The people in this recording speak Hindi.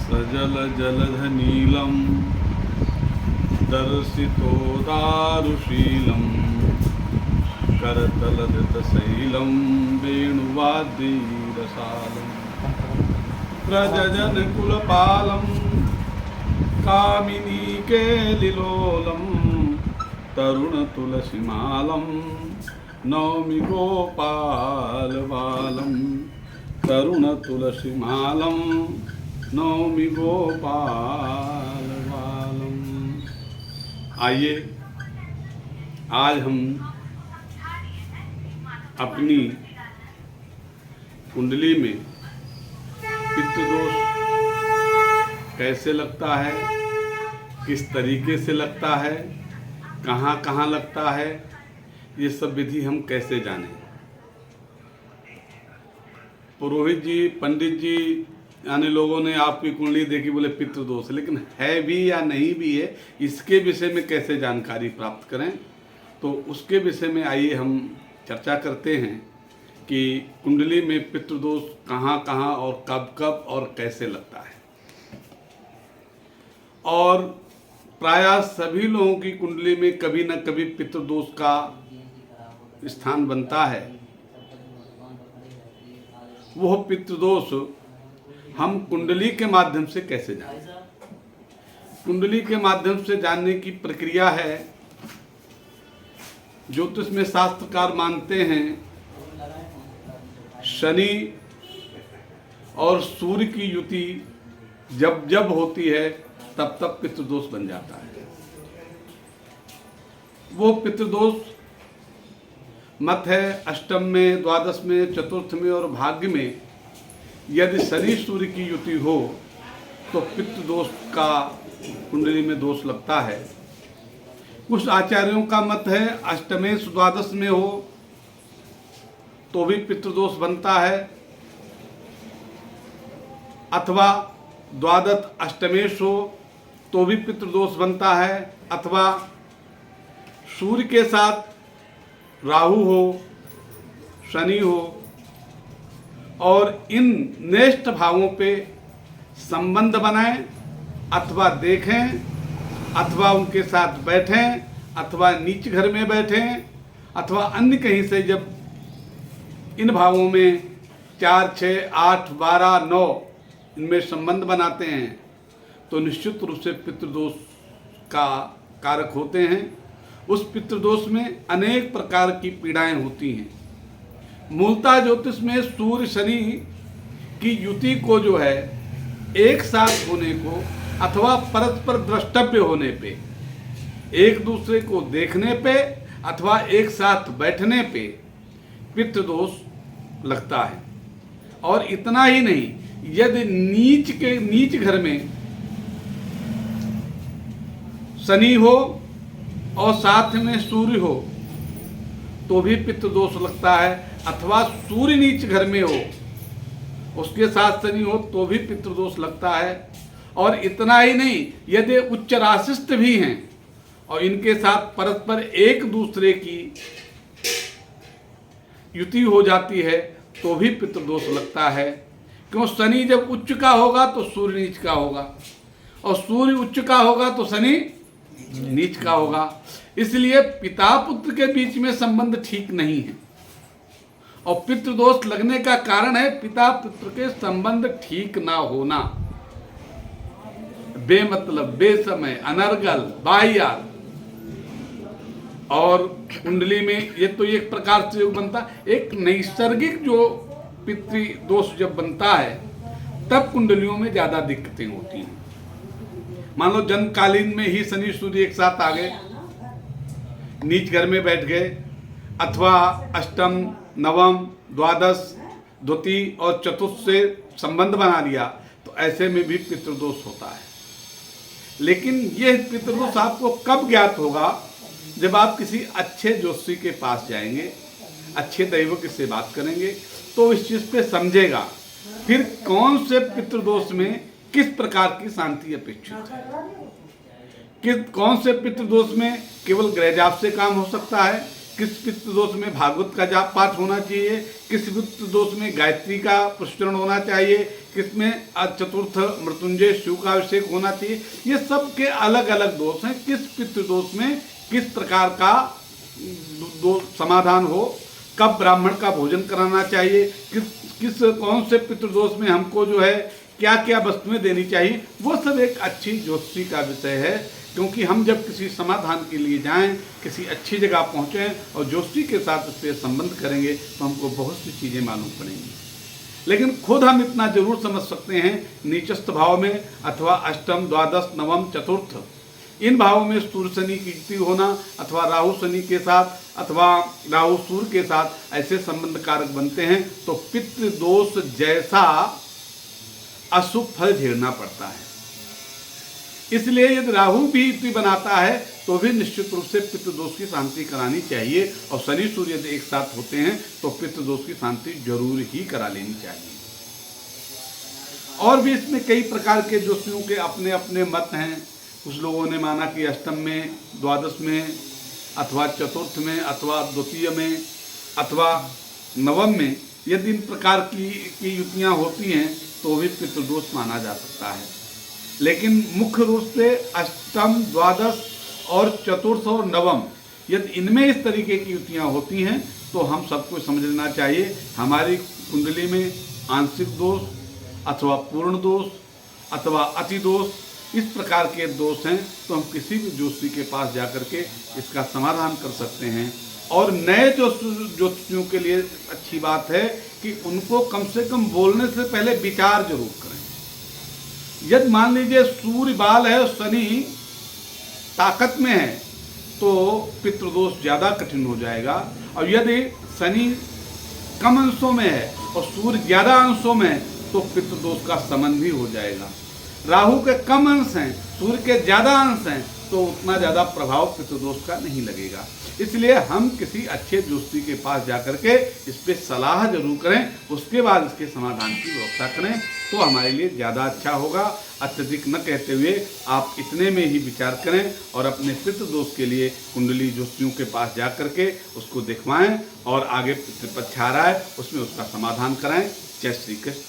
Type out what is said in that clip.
सजल जलधनीलं दर्शितोदारुशीलं करतलधृतशैलं वेणुवाद्यरसालं प्रजनकुलपालं कामिनीकेलिलोलं तरुणतुलसीमालं नौमि गोपालबालं तरुणतुलसीमालं नौमि गोपालबालम। आइए आज हम अपनी कुंडली में पितृदोष कैसे लगता है, किस तरीके से लगता है, कहाँ कहाँ लगता है, ये सब विधि हम कैसे जानें। पुरोहित जी, पंडित जी यानी लोगों ने आपकी कुंडली देखी, बोले पितृदोष, लेकिन है भी या नहीं भी है, इसके विषय में कैसे जानकारी प्राप्त करें, तो उसके विषय में आइए हम चर्चा करते हैं कि कुंडली में पितृदोष कहाँ कहाँ और कब कब और कैसे लगता है। और प्रायः सभी लोगों की कुंडली में कभी न कभी पितृदोष का स्थान बनता है। वह पितृदोष हम कुंडली के माध्यम से कैसे जानें। कुंडली के माध्यम से जानने की प्रक्रिया है, ज्योतिष में शास्त्रकार मानते हैं शनि और सूर्य की युति जब जब होती है तब तब पितृदोष बन जाता है। वो पितृदोष मत है अष्टम में, द्वादश में, चतुर्थ में और भाग्य में यदि शनि सूर्य की युति हो तो पितृदोष का कुंडली में दोष लगता है। कुछ आचार्यों का मत है अष्टमेश द्वादश में हो तो भी पितृदोष बनता है, अथवा द्वादश अष्टमेश हो तो भी पितृदोष बनता है, अथवा सूर्य के साथ राहु हो, शनि हो और इन नेष्ट भावों पे संबंध बनाएं अथवा देखें अथवा उनके साथ बैठें अथवा नीच घर में बैठें अथवा अन्य कहीं से जब इन भावों में 4, 6, 8, 12, 9 इनमें संबंध बनाते हैं तो निश्चित रूप से पितृदोष का कारक होते हैं। उस पितृदोष में अनेक प्रकार की पीड़ाएं होती हैं। मूलतः ज्योतिष में सूर्य शनि की युति को जो है एक साथ होने को अथवा परस्पर द्रष्टव्य होने पे, एक दूसरे को देखने पे अथवा एक साथ बैठने पे पितृदोष लगता है। और इतना ही नहीं, यदि नीच घर में शनि हो और साथ में सूर्य हो तो भी पितृदोष लगता है, अथवा सूर्य नीच घर में हो उसके साथ शनि हो तो भी पितृदोष लगता है। और इतना ही नहीं, यदि उच्च राशिस्थ भी हैं और इनके साथ परस्पर एक दूसरे की युति हो जाती है तो भी पितृदोष लगता है। क्यों, शनि जब उच्च का होगा तो सूर्य नीच का होगा और सूर्य उच्च का होगा तो शनि नीच का होगा। इसलिए पिता पुत्र के बीच में संबंध ठीक नहीं है। और पितृदोष लगने का कारण है पिता पुत्र के संबंध ठीक ना होना, बेमतलब, बेसमय, अनर्गल, बाह्यात। और कुंडली में ये तो एक प्रकार से बनता, एक नैसर्गिक जो पितृदोष जब बनता है तब कुंडलियों में ज्यादा दिक्कतें होती हैं। मान लो जन्मकालीन में ही शनि सूर्य एक साथ आ गए, नीच घर में बैठ गए, अथवा अष्टम, नवम, द्वादश, द्वितीय और चतुर्थ से संबंध बना लिया तो ऐसे में भी पितृदोष होता है। लेकिन यह पितृदोष आपको कब ज्ञात होगा, जब आप किसी अच्छे ज्योतिषी के पास जाएंगे, अच्छे दैवज्ञ से बात करेंगे तो इस चीज पे समझेगा फिर कौन से पितृदोष में किस प्रकार की शांति अपेक्षित है। कौन से पितृदोष में केवल ग्रहजाप से काम हो सकता है, किस पितृ दोष में भागवत का जाप पाठ होना चाहिए, किस पितृ दोष में गायत्री का प्रचरण होना चाहिए, किसमें चतुर्थ मृत्युंजय शिव का अभिषेक होना चाहिए। ये सब के अलग अलग दोष हैं। किस पितृ दोष में किस प्रकार का समाधान हो, कब ब्राह्मण का भोजन कराना चाहिए, किस कौन से पितृदोष में हमको जो है क्या क्या वस्तुएं देनी चाहिए, वो सब एक अच्छी ज्योतिषी का विषय है। क्योंकि हम जब किसी समाधान के लिए जाएं, किसी अच्छी जगह पहुंचें और ज्योतिषी के साथ उससे संबंध करेंगे तो हमको बहुत सी चीज़ें मालूम पड़ेंगी। लेकिन खुद हम इतना जरूर समझ सकते हैं, नीचस्थ भाव में अथवा अष्टम, द्वादश, नवम, चतुर्थ, इन भावों में सूर्य शनि की युति होना अथवा राहु शनि के साथ अथवा राहु सूर्य के साथ ऐसे संबंध कारक बनते हैं तो पितृदोष जैसा अशुभ फल झेलना पड़ता है। इसलिए यदि राहु भी युति बनाता है तो भी निश्चित रूप से पितृदोष की शांति करानी चाहिए, और शनि सूर्य यदि एक साथ होते हैं तो पितृदोष की शांति जरूर ही करा लेनी चाहिए। और भी इसमें कई प्रकार के ज्योतिषियों के अपने अपने मत हैं। कुछ लोगों ने माना कि अष्टम में, द्वादश में अथवा चतुर्थ में अथवा द्वितीय में अथवा नवम में यदि इन प्रकार की युतियाँ होती हैं तो भी पितृदोष माना जा सकता है। लेकिन मुख्य रूप से अष्टम, द्वादश और चतुर्थ और नवम यदि इनमें इस तरीके की युतियाँ होती हैं तो हम सबको समझ लेना चाहिए हमारी कुंडली में आंशिक दोष अथवा पूर्ण दोष अथवा अति दोष, इस प्रकार के दोष हैं तो हम किसी भी ज्योतिषी के पास जाकर के इसका समाधान कर सकते हैं। और नए ज्योतिषियों के लिए अच्छी बात है कि उनको कम से कम बोलने से पहले विचार जरूर करें। यदि मान लीजिए सूर्य बाल है और शनि ताकत में है तो पितृदोष ज़्यादा कठिन हो जाएगा, और यदि शनि कम अंशों में है और सूर्य ज़्यादा अंशों में है तो पितृदोष का शमन भी हो जाएगा। राहु के कम अंश हैं, सूर्य के ज़्यादा अंश हैं तो उतना ज़्यादा प्रभाव पितृदोष का नहीं लगेगा। इसलिए हम किसी अच्छे ज्योतिषी के पास जाकर के इस पर सलाह जरूर करें, उसके बाद इसके समाधान की व्यवस्था करें तो हमारे लिए ज़्यादा अच्छा होगा। अत्यधिक न कहते हुए आप इतने में ही विचार करें और अपने पितृदोष के लिए कुंडली ज्योतिषियों के पास जा करके उसको दिखवाएं और आगे पितृपक्ष आ रहा है उसमें उसका समाधान कराएं। जय श्री कृष्ण।